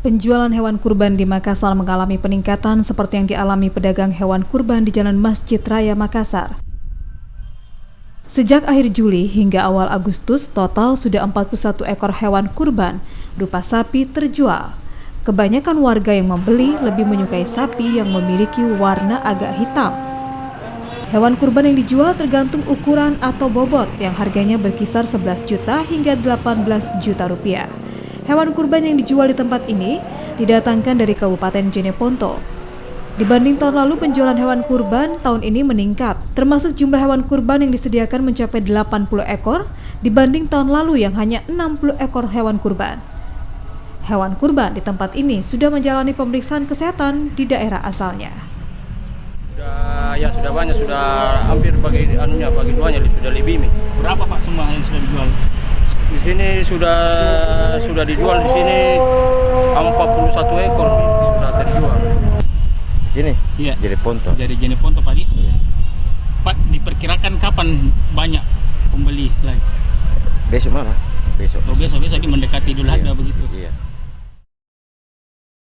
Penjualan hewan kurban di Makassar mengalami peningkatan seperti yang dialami pedagang hewan kurban di Jalan Masjid Raya Makassar. Sejak akhir Juli hingga awal Agustus, total sudah 41 ekor hewan kurban berupa sapi terjual. Kebanyakan warga yang membeli lebih menyukai sapi yang memiliki warna agak hitam. Hewan kurban yang dijual tergantung ukuran atau bobot yang harganya berkisar 11 juta hingga 18 juta rupiah. Hewan kurban yang dijual di tempat ini didatangkan dari Kabupaten Jeneponto. Dibanding tahun lalu, penjualan hewan kurban tahun ini meningkat, termasuk jumlah hewan kurban yang disediakan mencapai 80 ekor dibanding tahun lalu yang hanya 60 ekor hewan kurban. Hewan kurban di tempat ini sudah menjalani pemeriksaan kesehatan di daerah asalnya. Sudah banyak, sudah hampir bagi duanya sudah lebih nih. Berapa Pak semua yang sudah dijual? Di sini sudah dijual di sini 41 ekor nih, sudah terjual. Di sini? Iya. Jeneponto. Dari Jeneponto Pak. Iya. Pak, diperkirakan kapan banyak pembeli lagi? Besok mana? Besok. Besok ini mendekati Idul Adha Iya. begitu. Iya.